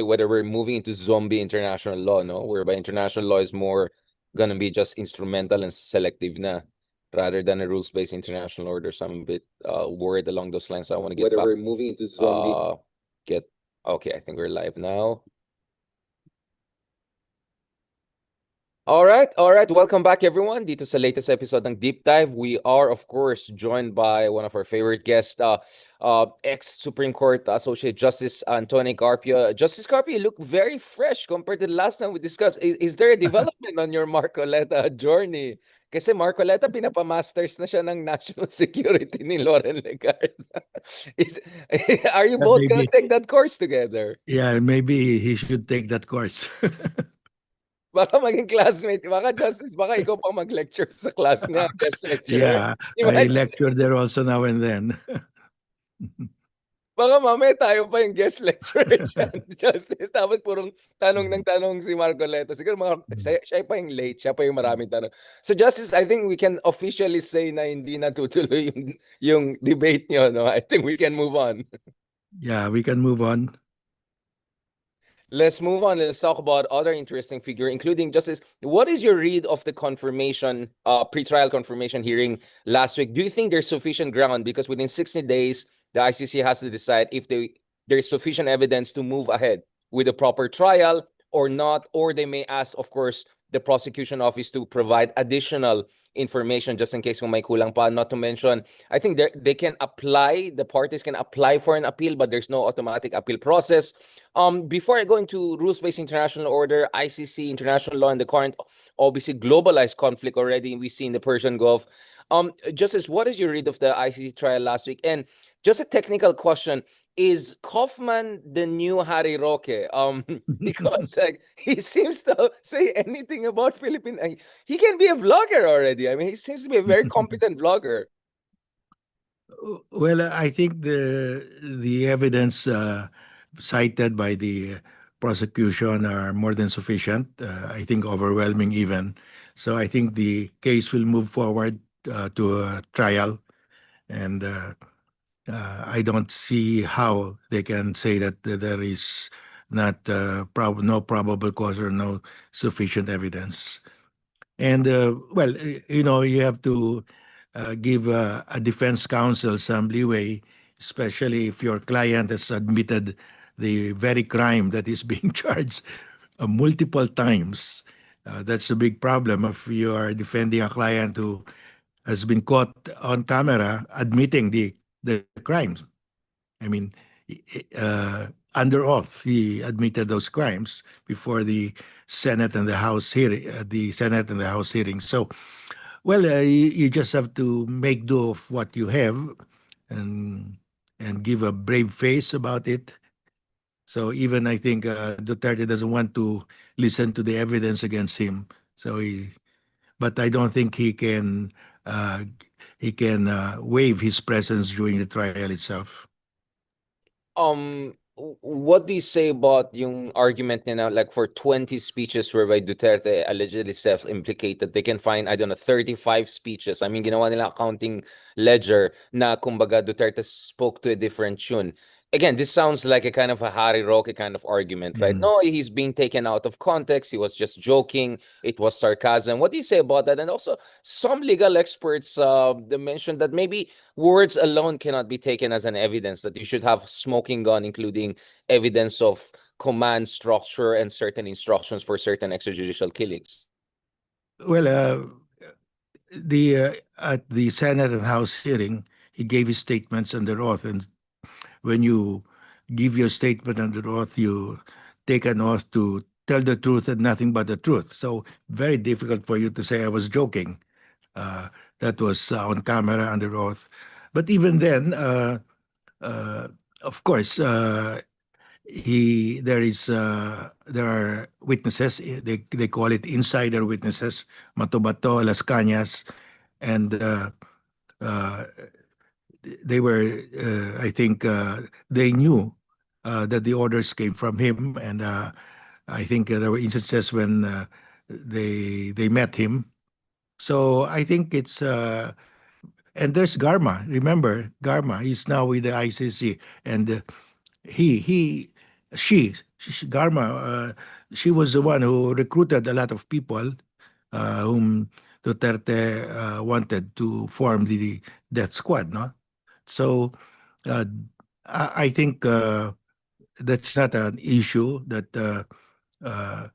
whether we're moving into zombie international law, no? Whereby international law is more gonna be just instrumental and selective na, rather than a rules-based international order. So I'm a bit worried along those lines. So I want to get Whether back. we're moving into zombie. Okay, I think we're live now. All right. Welcome back, everyone. Dito sa latest episode ng Deep Dive. We are, of course, joined by one of our favorite guests, ex-Supreme Court Associate Justice Antonio Carpio. Justice Carpio, you look very fresh compared to the last time we discussed. Is there a development on your Marcoleta journey? Kasi Marcoleta, pinapamasters na siya ng national security ni Loren Legarda. Are you both gonna take that course together? Yeah, maybe he should take that course. Baka maging classmate, baka Justice, baka ikaw pang mag-lecture sa class niya, guest lecturer. Yeah, I Imagine, lecture there also now and then. baka mamaya tayo pa yung guest lecturer dyan, Justice. Tapos purong tanong ng tanong si Marcoleta. Siguro siya pa yung late, siya pa yung maraming tanong. So Justice, I think we can officially say na hindi natutuloy yung debate niyo, no? I think we can move on. Yeah, we can move on. Let's move on. Let's talk about other interesting figure, including Justice. What is your read of the confirmation, pre-trial confirmation hearing last week? Do you think there's sufficient ground? Because within 60 days, the ICC has to decide if there's sufficient evidence to move ahead with a proper trial or not, or they may ask, of course, the prosecution office to provide additional information just in case kung may kulang pa. Not to mention, I think they can apply, the parties can apply for an appeal, but there's no automatic appeal process. Before I go into rules-based international order, ICC, international law, and the current, obviously, globalized conflict already we see in the Persian Gulf. Justice, what is your read of the ICC trial last week? And just a technical question, is Kaufman the new Harry Roque? Because he seems to say anything about Philippine. He can be a vlogger already. I mean, he seems to be a very competent vlogger. Well, I think the evidence cited by the prosecution are more than sufficient. I think overwhelming even. So I think the case will move forward to a trial, and I don't see how they can say that there is not no probable cause or no sufficient evidence. And well, you have to give a defense counsel some leeway, especially if your client has admitted the very crime that is being charged multiple times. That's a big problem if you are defending a client who has been caught on camera admitting the crimes. I mean, under oath, he admitted those crimes before the Senate and the House hearing. So, well, you just have to make do of what you have, and give a brave face about it. So even I think Duterte doesn't want to listen to the evidence against him. So but I don't think he can waive his presence during the trial itself. What do you say about yung argument nila, like for 20 speeches whereby Duterte allegedly self-implicated, they can find, I don't know, 35 speeches. I mean, ginawa nila accounting ledger na kumbaga Duterte spoke to a different tune. Again, this sounds like a kind of a Harry Roque kind of argument, right? No, he's being taken out of context. He was just joking. It was sarcasm. What do you say about that? And also, some legal experts they mentioned that maybe words alone cannot be taken as an evidence, that you should have smoking gun, including evidence of command structure and certain instructions for certain extrajudicial killings. Well, at the Senate and House hearing, he gave his statements under oath, and when you give your statement under oath, you take an oath to tell the truth and nothing but the truth. So very difficult for you to say I was joking. That was on camera under oath. But even then, of course, there are witnesses. They call it insider witnesses, Matobato, Las Cañas, and they were, I think, they knew that the orders came from him, and I think there were instances when they met him. So I think it's and there's Garma. Remember Garma? He's now with the ICC, and he Garma, she was the one who recruited a lot of people whom Duterte wanted to form the death squad, no? So uh, I think that's not an issue that uh,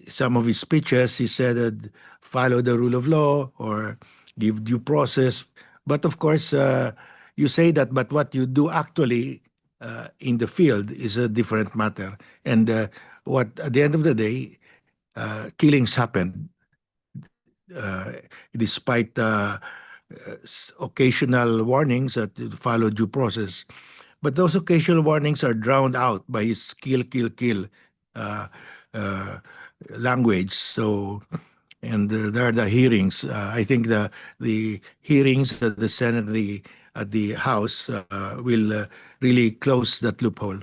some of his speeches, he said, follow the rule of law or give due process. But of course, you say that, but what you do actually in the field is a different matter. And what at the end of the day, killings happened uh, despite occasional warnings that follow due process. But those occasional warnings are drowned out by his kill, kill, kill uh, uh, language. So, and there are the hearings. I think the hearings at the Senate, at the House, will really close that loophole.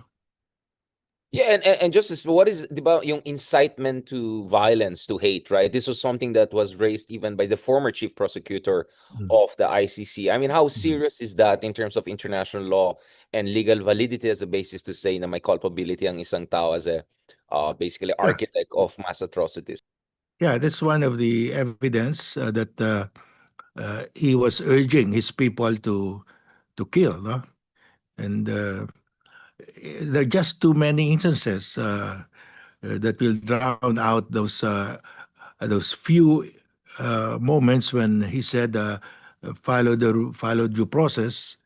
Yeah, and Justice, what is about yung incitement to violence, to hate, right? This was something that was raised even by the former chief prosecutor Mm. of the ICC. I mean, how Mm. serious is that in terms of international law and legal validity as a basis to say na may culpability ang isang tao as a basically Yeah, architect of mass atrocities? yeah, that's one of the evidence that he was urging his people to kill, no? And there are just too many instances that will drown out those few moments when he said follow due process.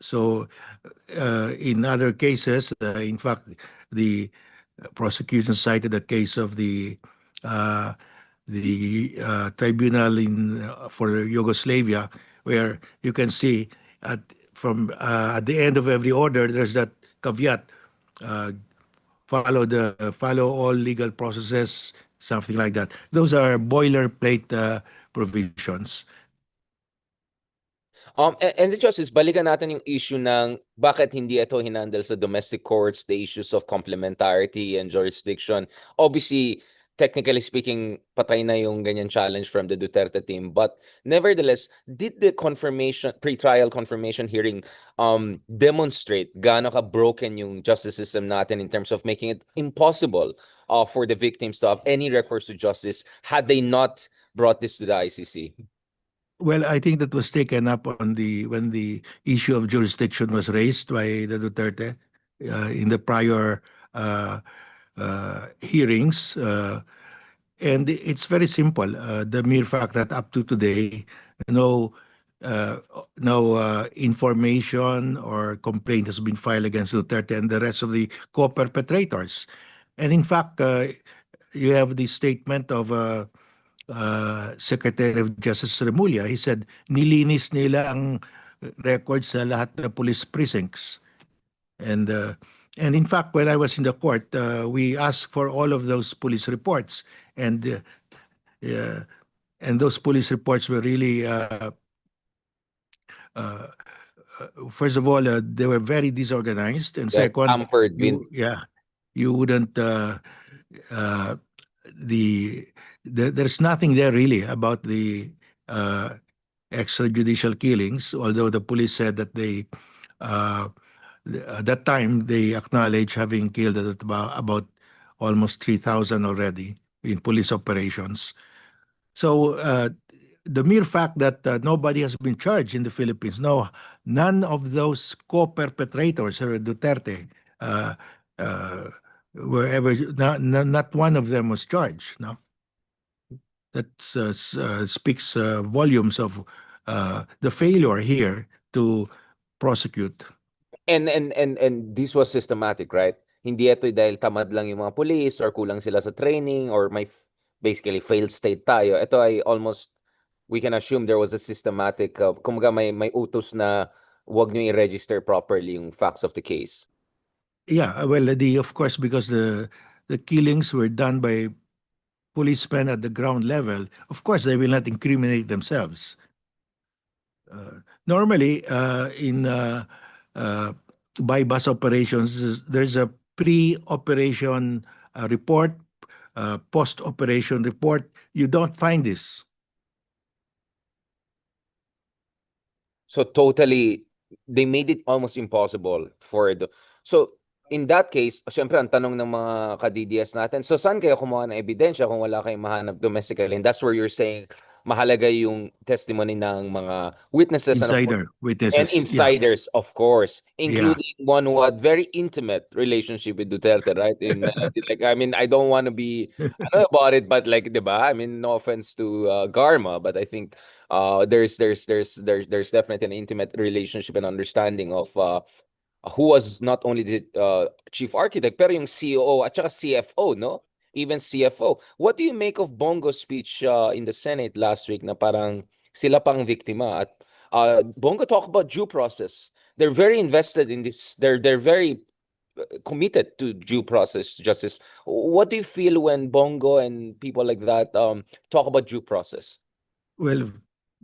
So in other cases, in fact, the prosecution cited the case of uh, the tribunal in for Yugoslavia, where you can see at at the end of every order, there's that caveat: uh, follow all legal processes, something like that. Those are boilerplate provisions. And the Justice, balikan natin yung issue ng bakit hindi ito hinandle sa domestic courts, the issues of complementarity and jurisdiction. Obviously, technically speaking, patay na yung ganyan challenge from the Duterte team. But nevertheless, did the pre-trial confirmation hearing demonstrate gaano ka broken yung justice system natin in terms of making it impossible for the victims to have any recourse to justice had they not brought this to the ICC? Well, I think that was taken up on the when the issue of jurisdiction was raised by the Duterte in the prior uh, hearings. And it's very simple. The mere fact that up to today, no uh, no information or complaint has been filed against Duterte and the rest of the co-perpetrators. And in fact, you have the statement of Secretary of Justice Remulla. He said, nilinis nila ang records sa lahat ng police precincts. And uh, and in fact, when I was in the court, we asked for all of those police reports, and uh, and those police reports were really, uh, first of all, they were very disorganized, and Yeah, second, tampered with. you wouldn't uh, the, there's nothing there really about the uh, extrajudicial killings, although the police said that uh, at that time they acknowledged having killed about almost 3,000 already in police operations. So the mere fact that nobody has been charged in the Philippines, no, none of those co-perpetrators, Duterte, uh, uh, were ever, not one of them was charged. No, that speaks volumes of the failure here to prosecute. And this was systematic, right? Hindi ito dahil tamad lang yung mga police or kulang sila sa training or basically failed state tayo. Ito ay almost, we can assume there was a systematic, kumbaga may utos na wag nyo i-register properly yung facts of the case. Yeah, well, of course, because the killings were done by policemen at the ground level. Of course, they will not incriminate themselves. Normally, in uh, bypass operations, there's a pre-operation report, post-operation report. You don't find this. So totally, they made it almost impossible for the. So in that case, syempre ang tanong ng mga ka-DDS natin, so saan kayo kumuha ng ebidensya kung wala kayong mahanap domestically? And that's where you're saying mahalaga yung testimony ng mga witnesses and of course, Insider and witnesses. Yeah, insiders, of course, yeah. including one who had very intimate relationship with Duterte, right? In like, I mean, I don't want to be, I don't know about it, but like, diba? I mean, no offense to Garma, but I think there's definitely an intimate relationship and understanding of who was not only the chief architect, pero yung COO at saka CFO, no? Even CFO. What do you make of Bongo's speech in the Senate last week na parang sila pang biktima? At Bongo talk about due process. They're very invested in this. They're very committed to due process justice. What do you feel when Bongo and people like that talk about due process? Well,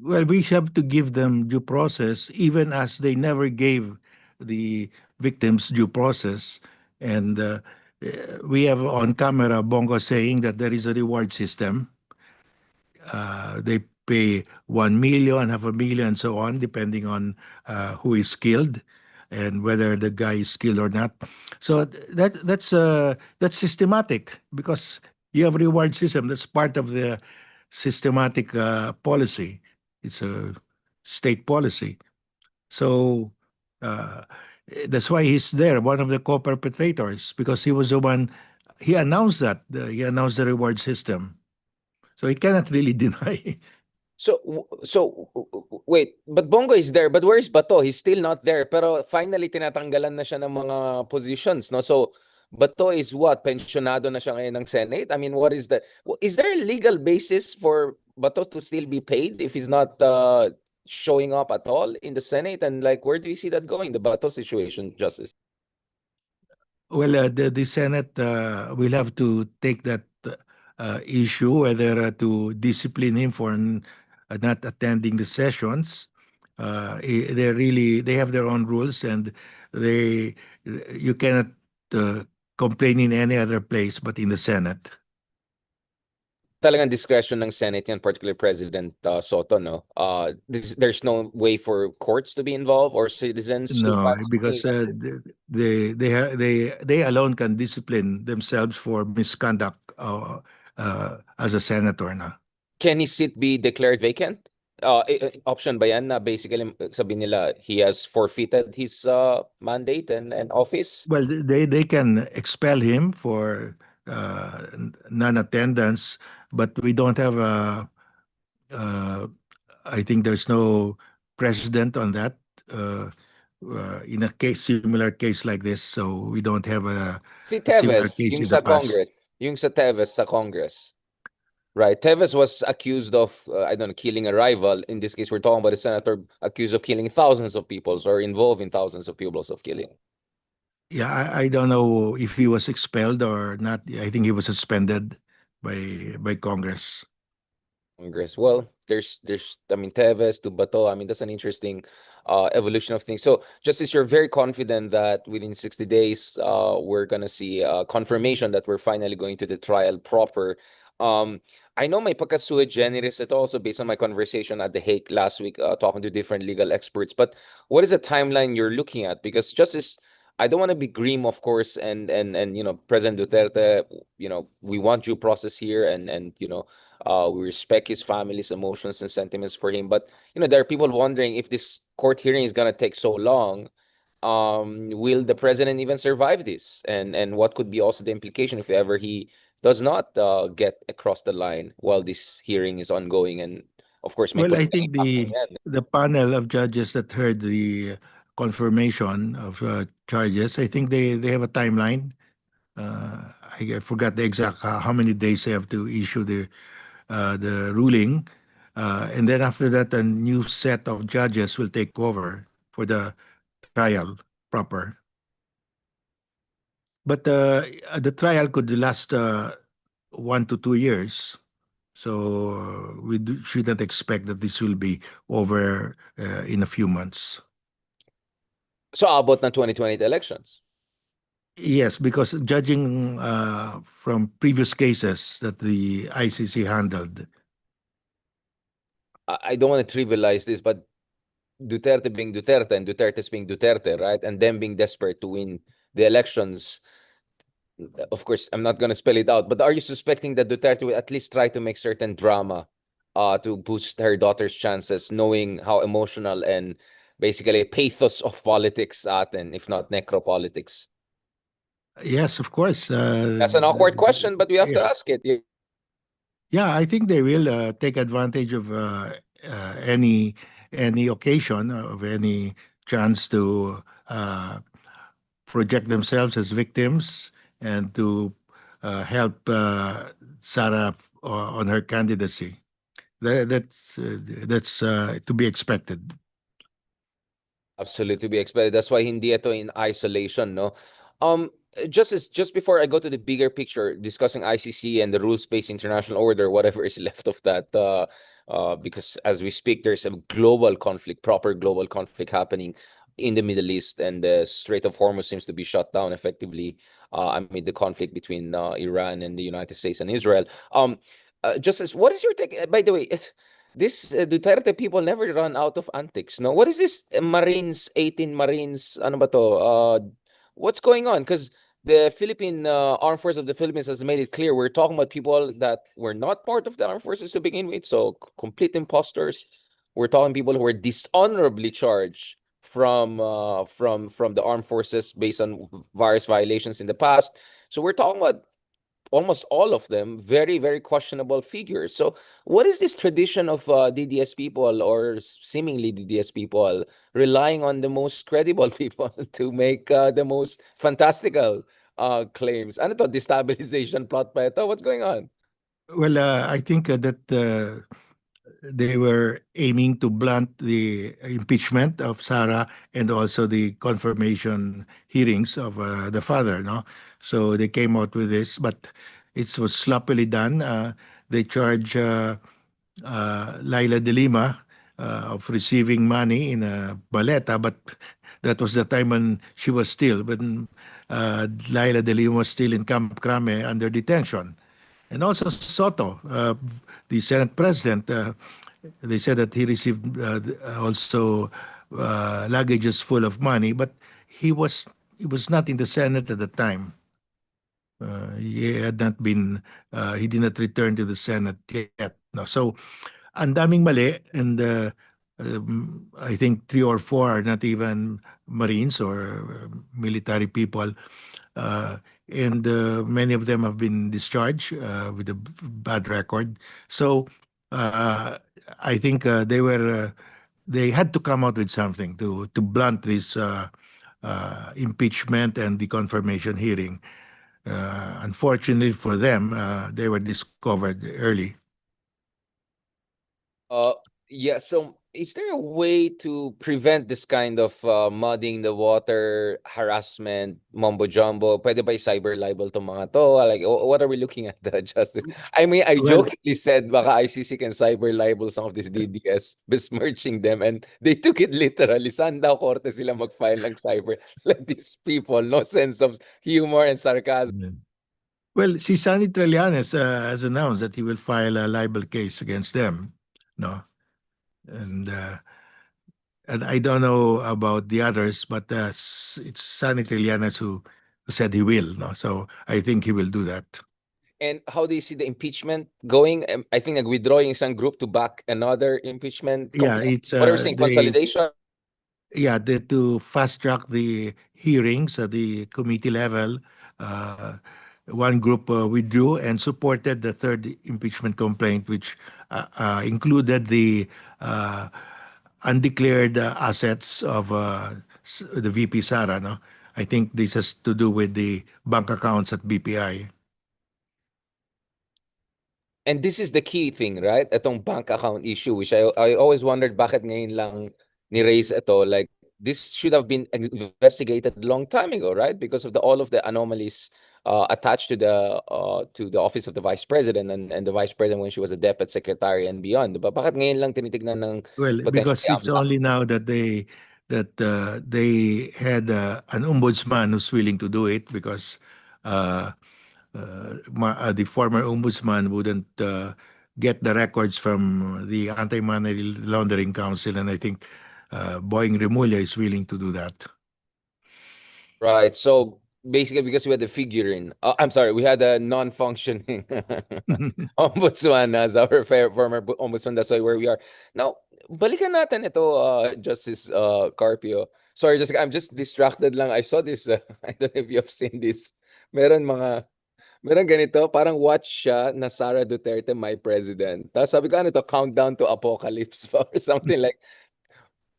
well, we have to give them due process, even as they never gave the victims due process. And we have on camera Bongo saying that there is a reward system. They pay 1 million, half a million, and so on, depending on who is skilled and whether the guy is skilled or not. So that's systematic because you have reward system. That's part of the systematic policy. It's a state policy. So uh, that's why he's there, one of the co-perpetrators, because he was the one. He announced that he announced the reward system. So he cannot really deny. Wait, but Bongo is there, but where is Bato? He's still not there. Pero finally tinatanggalan na siya ng mga positions, no? So Bato is what? Pensionado na siya ngayon ng Senate? I mean, what is the is there a legal basis for Bato to still be paid if he's not showing up at all in the Senate? And like, where do you see that going? The Bato situation, Justice. Well, the Senate will have to take that issue, whether to discipline him for not attending the sessions. They have their own rules, and they you cannot uh, complain in any other place but in the Senate. Talagang discretion ng Senate yan, particularly President Soto, no? There's no way for courts to be involved or citizens to No, file something. because they alone can discipline themselves for misconduct as a senator na. Can his seat be declared vacant? Option ba yan na basically sabi nila he has forfeited his mandate and office? Well, they can expel him for non-attendance, but we don't have a. I think there's no precedent on that in a case similar case like this. So we don't have Si a similar Teves, case yung in the sa past. Congress. Yung sa Teves sa Congress. Right. Teves was accused of, I don't know, killing a rival. In this case, we're talking about a senator accused of killing thousands of people or involved in thousands of people of killing. Yeah, I don't know if he was expelled or not. I think he was suspended by Congress. Congress. Well, there's I mean Teves to Bato. I mean that's an interesting evolution of things. So Justice, you're very confident that within 60 days we're gonna see confirmation that we're finally going to the trial proper. I know may pagka sui generis ito also based on my conversation at The Hague last week talking to different legal experts. But what is the timeline you're looking at? Because Justice, I don't want to be grim, of course, and you know, President Duterte, you know, we want due process here, and you know, we respect his family's emotions and sentiments for him. But you know, there are people wondering if this court hearing is gonna take so long. Will the president even survive this? And what could be also the implication if ever he does not get across the line while this hearing is ongoing? And of course, may Well, I political think impact pa yan. the panel of judges that heard the confirmation of charges, I think they have a timeline. I forgot the exact how many days they have to issue the ruling, and then after that, a new set of judges will take over for the trial proper. But the trial could last 1 to 2 years. So shouldn't expect that this will be over in a few months. So abot ng 2020 elections. Yes, because judging from previous cases that the ICC handled, I don't want to trivialize this, but Duterte being Duterte and Duterte's being Duterte, right? And them being desperate to win the elections. Of course, I'm not gonna spell it out, but are you suspecting that Duterte will at least try to make certain drama to boost her daughter's chances, knowing how emotional and basically pathos of politics atin, if not necropolitics? Yes, of course. That's an awkward question, but we have to Yeah, ask it. yeah. I think they will take advantage of any occasion of any chance to project themselves as victims and to help Sarah on her candidacy. That's to be expected. Absolutely to be expected. That's why hindi ito in isolation, no? Um, just before I go to the bigger picture, discussing ICC and the rules-based international order, whatever is left of that, because as we speak, there's a global conflict, proper global conflict happening in the Middle East, and the Strait of Hormuz seems to be shut down effectively amid the conflict between Iran and the United States and Israel. Justice, what is your take? By the way, this Duterte people never run out of antics, no? What is this Marines, 18 Marines, ano ba to? What's going on? Because the Philippine Armed Forces of the Philippines has made it clear we're talking about people that were not part of the armed forces to begin with, so complete imposters. We're talking people who were dishonorably charged from the armed forces based on various violations in the past. So we're talking about almost all of them very, very questionable figures. So what is this tradition of DDS people, or seemingly DDS people, relying on the most credible people to make the most fantastical claims? Ano to, destabilization plot pa ito? What's going on? Well, I think that they were aiming to blunt the impeachment of Sarah and also the confirmation hearings of the father. No, so they came out with this, but it was sloppily done. They charge Laila de Lima of receiving money in a baleta, but that was the time when she was still, when Laila de Lima was still in Camp Crame under detention. And also Soto, the Senate president, they said that he received also luggages full of money, but he was not in the Senate at the time. He had not been, he did not return to the Senate yet. No, so ang daming mali, and I think three or four are not even Marines or military people. Uh, and many of them have been discharged with a bad record. So uh, I think they had to come out with something to blunt this impeachment and the confirmation hearing. Unfortunately for them, they were discovered early. Uh, yeah, so is there a way to prevent this kind of muddying the water, harassment, mumbo jumbo? Pwede ba cyber libel to mga to? Like, what are we looking at, the justice? I mean, I Well, jokingly said baka ICC can cyber libel some of these DDS, besmirching them, and they took it literally. Saan daw korte sila mag-file ng cyber? Like, these people, no sense of humor and sarcasm. well, si Sunny Trillanes has announced that he will file a libel case against them. No, and I don't know about the others, but it's Sunny Trillanes who said he will. No, so I think he will do that. And how do you see the impeachment going? I think nag-withdraw yung isang group to back another impeachment. Yeah, it's Whatever saying, consolidation. to fast track the hearings at the committee level. Uh, one group withdrew and supported the third impeachment complaint, which included the uh, undeclared assets of the VP Sara. No, I think this has to do with the bank accounts at BPI. And this is the key thing, right? Itong bank account issue, which I always wondered bakit ngayon lang ni-raise ito. Like, this should have been investigated a long time ago, right? Because of all of the anomalies attached to the office of the vice president, and the vice president when she was a deputy secretary and beyond. Diba? Bakit ngayon lang tinitignan ng Well, because potentially it's AMLAC? only now that they had an ombudsman who's willing to do it because uh, the former ombudsman wouldn't get the records from the Anti-Money Laundering Council, and I think Boeing Remulla is willing to do that. Right. So basically because we had the figurine. I'm sorry, we had a non-functioning ombudsman as our former ombudsman. That's why where we are now. Balikan natin ito, Justice Carpio. Sorry, just I'm just distracted lang. I saw this. I don't know if you have seen this. Meron mga meron ganito, parang watch siya na Sara Duterte, my president. Tapos sabi ko, ano to, countdown to apocalypse or something like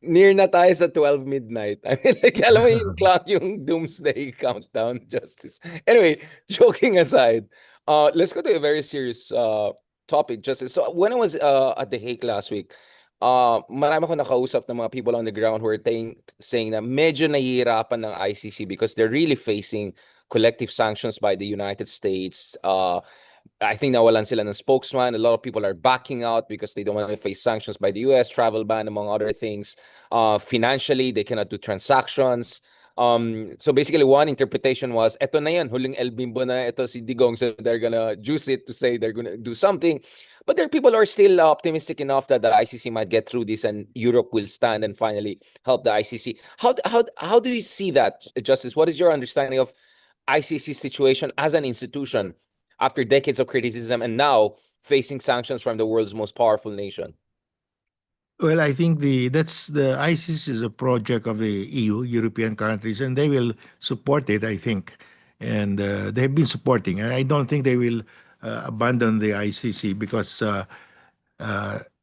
near na tayo sa 12 midnight. I mean, like, alam mo yung clock, yung doomsday countdown, Justice. Anyway, joking aside, let's go to a very serious topic, Justice. So when I was at The Hague last week, marami ako nakausap ng mga people on the ground who are saying na medyo nahihirapan ng ICC because they're really facing collective sanctions by the United States. I think nawalan sila ng spokesman. A lot of people are backing out because they don't want to face sanctions by the US, travel ban, among other things. Financially, they cannot do transactions. So basically, one interpretation was, eto na yan, huling El Bimbo na ito si Digong, so they're gonna juice it to say they're gonna do something. But there are people who are still optimistic enough that the ICC might get through this and Europe will stand and finally help the ICC. How do you see that, Justice? What is your understanding of ICC situation as an institution after decades of criticism and now facing sanctions from the world's most powerful nation? Well, I think the ISIS is a project of the EU, European countries, and they will support it, I think. And they've been supporting. And I don't think they will abandon the ICC because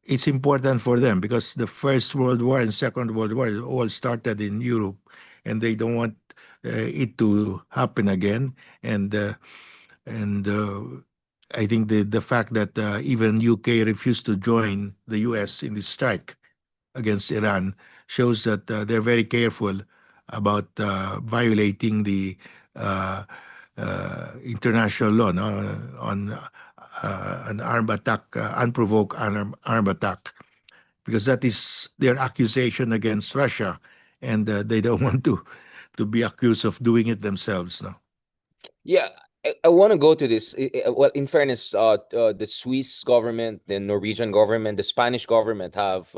it's important for them because the First World War and Second World War all started in Europe, and they don't want it to happen again. And I think the fact that even UK refused to join the US in this strike against Iran shows that they're very careful about violating the uh, international law, no, on an armed attack, unprovoked armed attack, because that is their accusation against Russia, and they don't want to be accused of doing it themselves. No. Yeah, I want to go to this. Well, in fairness, the Swiss government, the Norwegian government, the Spanish government have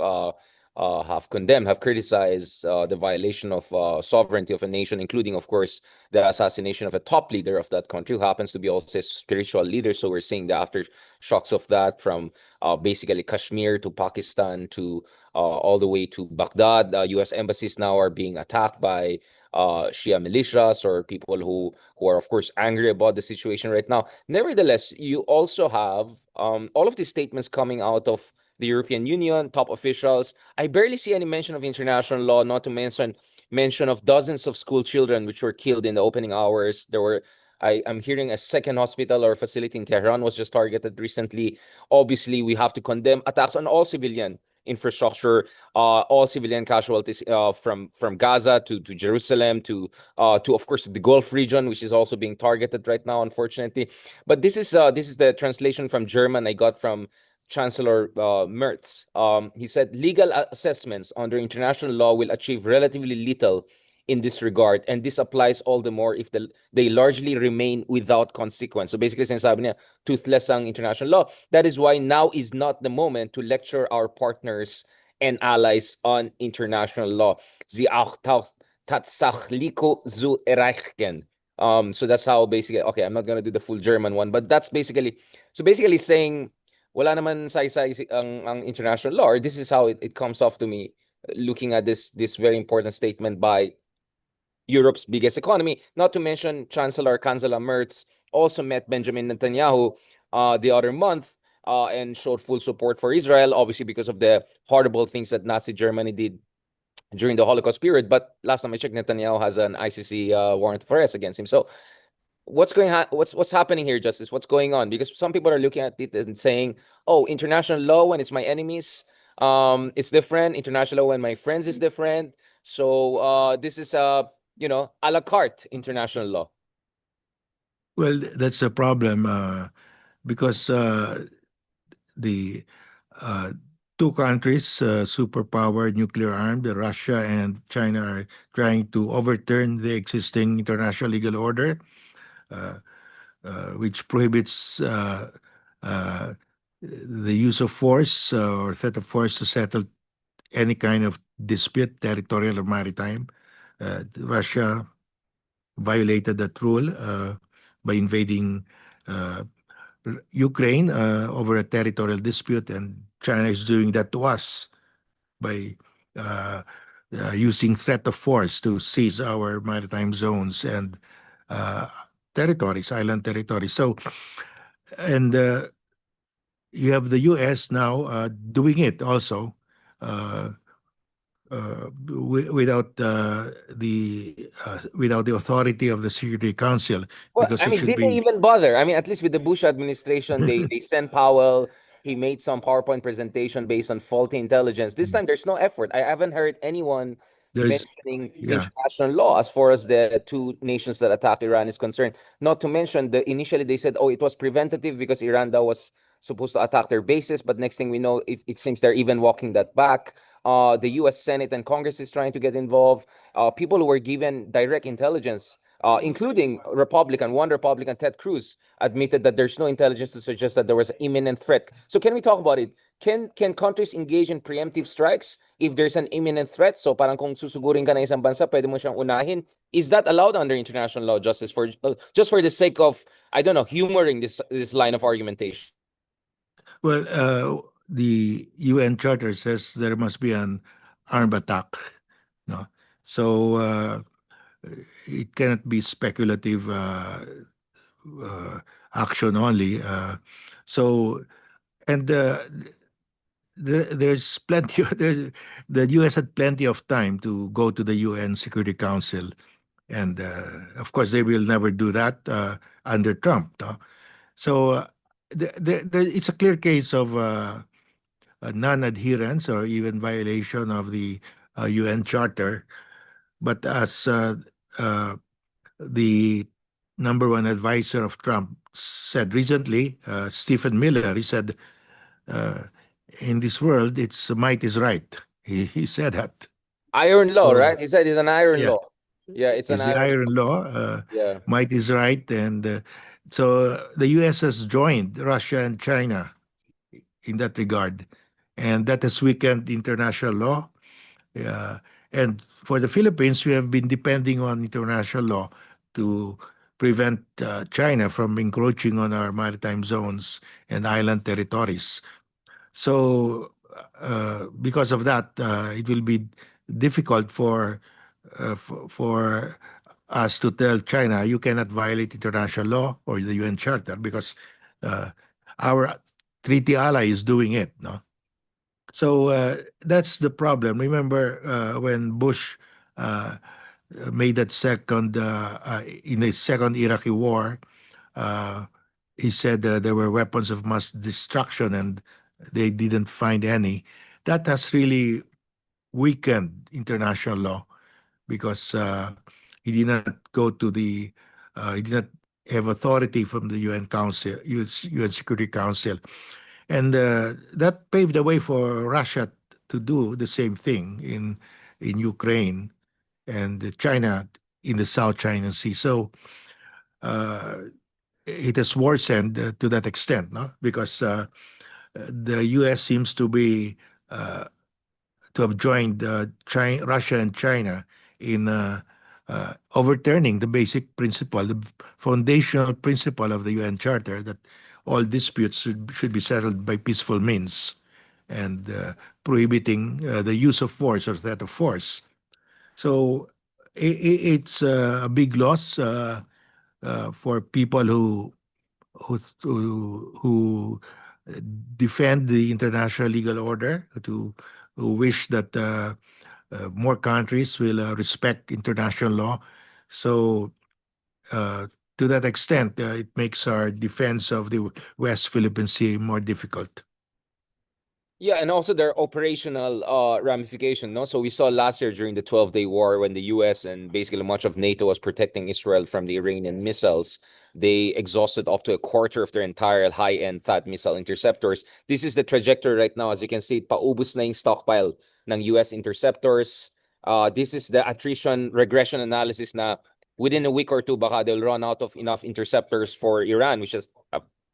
condemned, have criticized the violation of sovereignty of a nation, including, of course, the assassination of a top leader of that country, who happens to be also a spiritual leader. So we're seeing the aftershocks of that from basically Kashmir to Pakistan to all the way to Baghdad. U.S. embassies now are being attacked by Shia militias or people who are of course angry about the situation right now. Nevertheless, you also have all of these statements coming out of the European Union, top officials. I barely see any mention of international law, not to mention of dozens of school children which were killed in the opening hours. There were I'm hearing a second hospital or facility in Tehran was just targeted recently. Obviously, we have to condemn attacks on all civilian infrastructure, all civilian casualties from Gaza to Jerusalem to of course the Gulf region, which is also being targeted right now, unfortunately. But this is the translation from German I got from Chancellor Merz. He said legal assessments under international law will achieve relatively little in this regard, and this applies all the more if they largely remain without consequence. So basically, sinasabi niya, toothless ang international law. That is why now is not the moment to lecture our partners and allies on international law. Sie auch tatsächlich zu erreichen. So that's how basically, okay, I'm not gonna do the full German one, but that's basically, so basically saying, wala naman saysay ang international law, or this is how it comes off to me, looking at this very important statement by Europe's biggest economy. Not to mention Chancellor Merz also met Benjamin Netanyahu the other month and showed full support for Israel, obviously because of the horrible things that Nazi Germany did during the Holocaust period. But last time I checked, Netanyahu has an ICC warrant for arrest against him. So what's happening here, Justice? What's going on? Because some people are looking at it and saying, "Oh, international law when it's my enemies, it's different. International law when my friends is different." So this is a la carte international law. Well, that's a problem because the uh, two countries, superpower, nuclear armed, Russia and China, are trying to overturn the existing international legal order, uh, which prohibits the use of force or threat of force to settle any kind of dispute, territorial or maritime. Russia violated that rule by invading uh, Ukraine over a territorial dispute, and China is doing that to us by uh, using threat of force to seize our maritime zones and uh, territories, island territories. So, and you have the U.S. now doing it also. Uh, without the authority of the Security Council, Well, because I it mean, should did they be. even bother? I mean, at least with the Bush administration, they sent Powell. He made some PowerPoint presentation based on faulty intelligence. This time, there's no effort. I haven't heard anyone There's mentioning yeah, international law as far as the two nations that attacked Iran is concerned. Not to mention the initially they said, oh, it was preventative because Iran that was supposed to attack their bases, but next thing we know, it seems they're even walking that back. The U.S. Senate and Congress is trying to get involved. People who were given direct intelligence, including one Republican, Ted Cruz, admitted that there's no intelligence to suggest that there was an imminent threat. So can we talk about it? Can countries engage in preemptive strikes if there's an imminent threat? So parang kung susugurin ka ng isang bansa, pwede mo siyang unahin. Is that allowed under international law, Justice, for just for the sake of, I don't know, humoring this line of argumentation? well, the UN Charter says there must be an armed attack. No, so it cannot be speculative uh, action only. So and there's plenty. The U.S. had plenty of time to go to the UN Security Council, and of course they will never do that under Trump. No? So it's a clear case of non-adherence or even violation of the UN Charter. But as uh, the number one advisor of Trump said recently, Stephen Miller, he said, uh, in this world, it's might is right. He said that. Iron law, So right? He said it's an iron yeah, law. Yeah, it's an is the iron. iron law. Yeah. Might is right, and so the U.S. has joined Russia and China in that regard, and that has weakened international law. Uh, and for the Philippines, we have been depending on international law to prevent China from encroaching on our maritime zones and island territories. So, because of that, it will be difficult for us to tell China you cannot violate international law or the UN Charter because uh, our treaty ally is doing it. No, so that's the problem. Remember when Bush uh, made that second in the second Iraqi war, uh, he said there were weapons of mass destruction and they didn't find any. That has really weakened international law because he did not go to he did not have authority from the UN Council, UN Security Council, and that paved the way for Russia to do the same thing in Ukraine and China in the South China Sea. So uh, it has worsened to that extent, no? Because the U.S. seems uh, to have joined Russia and China in overturning the basic principle, the foundational principle of the UN Charter that all disputes should be settled by peaceful means and prohibiting the use of force or threat of force. So it's a big loss for people who defend the international legal order, who wish that more countries will respect international law. So, uh, to that extent, it makes our defense of the West Philippine Sea more difficult. Yeah, and also their operational ramification, no? So we saw last year during the 12-day war when the US and basically much of NATO was protecting Israel from the Iranian missiles. They exhausted up to a quarter of their entire high-end THAAD missile interceptors. This is the trajectory right now. As you can see, paubos na yung stockpile ng US interceptors. This is the attrition regression analysis na within a week or two, baka they'll run out of enough interceptors for Iran, which is,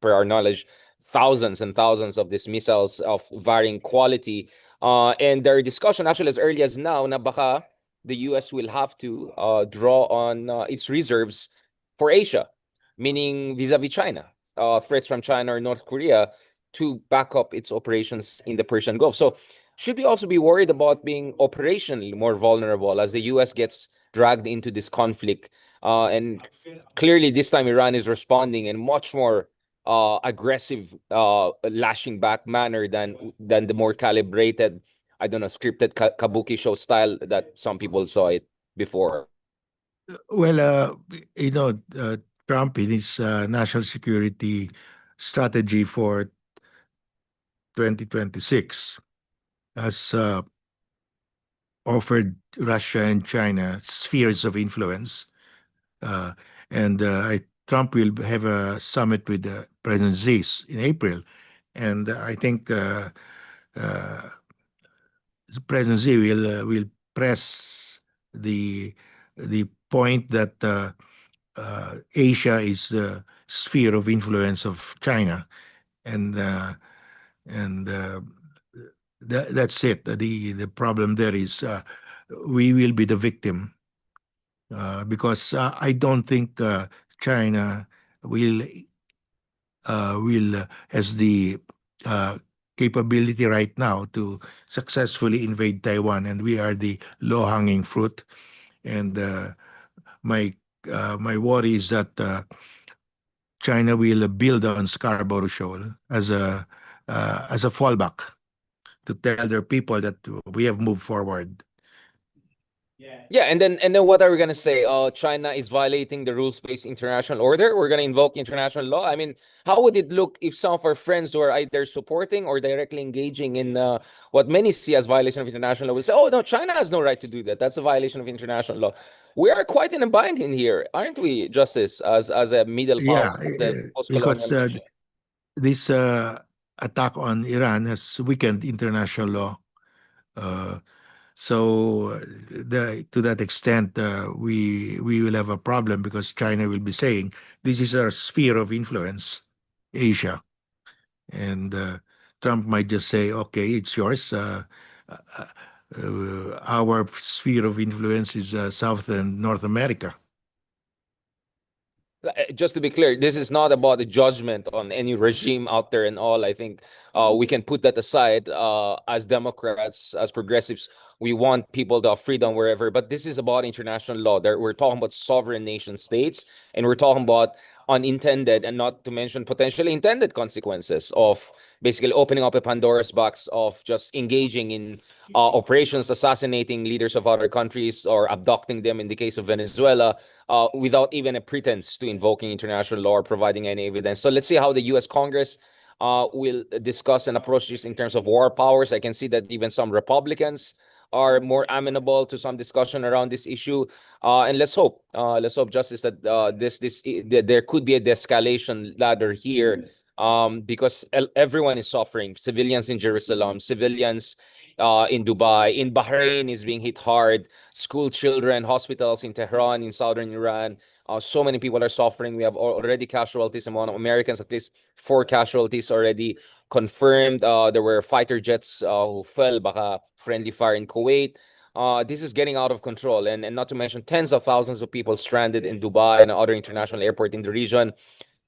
per our knowledge, thousands and thousands of these missiles of varying quality. And there are discussion actually as early as now na baka the US will have to draw on its reserves for Asia, meaning vis-a-vis China, threats from China or North Korea to back up its operations in the Persian Gulf. So should we also be worried about being operationally more vulnerable as the US gets dragged into this conflict? And clearly this time Iran is responding in much more aggressive lashing back manner than the more calibrated, I don't know, scripted kabuki show style that some people saw it before. Well, you know, Trump in his national security strategy for 2026 has offered Russia and China spheres of influence. Uh, and Trump will have a summit with President Xi in April. And I think uh, President Xi will press the point that Asia is the sphere of influence of China, and and that's it. The problem there is we will be the victim because I don't think China will has the uh, capability right now to successfully invade Taiwan, and we are the low-hanging fruit. And my my worry is that China will build on Scarborough Shoal as a fallback to tell their people that we have moved forward. Yeah, and then what are we gonna say? China is violating the rules-based international order. We're gonna invoke international law. I mean, how would it look if some of our friends who are either supporting or directly engaging in what many see as violation of international law will say, "Oh no, China has no right to do that. That's a violation of international law." We are quite in a bind in here, aren't we, Justice? As a middle power, Yeah, as a because post-colonial nation. this attack on Iran has weakened international law. Uh, so to that extent, we will have a problem because China will be saying this is our sphere of influence, Asia, and Trump might just say, "Okay, it's yours." Uh, our sphere of influence is South and North America. Just to be clear, this is not about a judgment on any regime out there and all. I think we can put that aside. As Democrats, as progressives, we want people to have freedom wherever. But this is about international law. There, we're talking about sovereign nation states, and we're talking about unintended and not to mention potentially intended consequences of basically opening up a Pandora's box of just engaging in operations, assassinating leaders of other countries or abducting them in the case of Venezuela without even a pretense to invoking international law or providing any evidence. So let's see how the U.S. Congress will discuss and approach this in terms of war powers. I can see that even some Republicans are more amenable to some discussion around this issue. And let's hope, Justice, that there could be a de-escalation ladder here. Because everyone is suffering. Civilians in Jerusalem, civilians in Dubai, in Bahrain is being hit hard. School children, hospitals in Tehran, in southern Iran. So many people are suffering. We have already casualties among Americans, at least 4 casualties already confirmed. There were fighter jets who fell, baka friendly fire in Kuwait. This is getting out of control, and not to mention tens of thousands of people stranded in Dubai and other international airport in the region.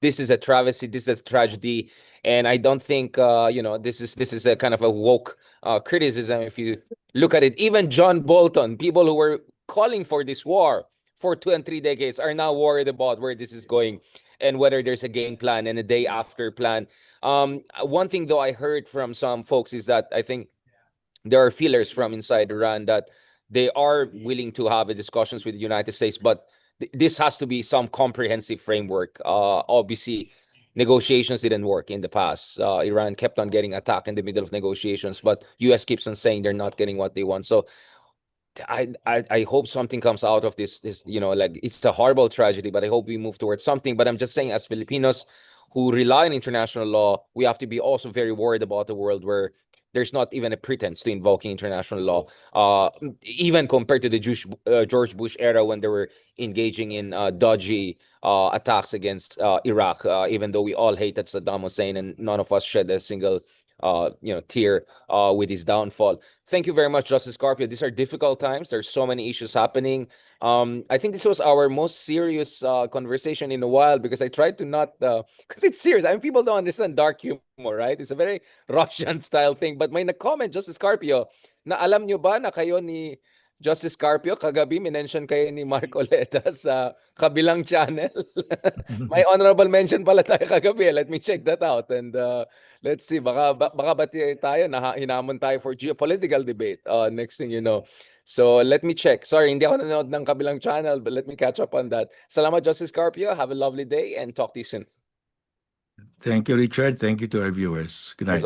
This is a travesty. This is a tragedy, and I don't think this is a kind of a woke criticism. If you look at it, even John Bolton, people who were calling for this war for 2 and 3 decades, are now worried about where this is going and whether there's a game plan and a day after plan. One thing though I heard from some folks is that I think there are feelers from inside Iran that they are willing to have a discussions with the United States, but this has to be some comprehensive framework. Obviously, negotiations didn't work in the past. Iran kept on getting attacked in the middle of negotiations, but US keeps on saying they're not getting what they want. So I hope something comes out of this, like it's a horrible tragedy, but I hope we move towards something. But I'm just saying, as Filipinos who rely on international law, we have to be also very worried about a world where there's not even a pretense to invoking international law, even compared to the George Bush era when they were engaging in dodgy attacks against Iraq, even though we all hated Saddam Hussein and none of us shed a single tier with his downfall. Thank you very much, Justice Carpio. These are difficult times. There's so many issues happening. I think this was our most serious conversation in a while, because I tried to not, because it's serious. I mean, people don't understand dark humor, right? It's a very Russian style thing. But may na-comment, Justice Carpio, na alam nyo ba na kayo ni Justice Carpio, kagabi minention kayo ni Marcoleta sa kabilang channel. May honorable mention pala tayo kagabi. Let me check that out. And let's see, baka bati tayo, hinamon tayo for geopolitical debate. Next thing you know. So let me check. Sorry, hindi ako nanonood ng kabilang channel, but let me catch up on that. Salamat, Justice Carpio. Have a lovely day and talk to you soon. Thank you, Richard. Thank you to our viewers. Good night.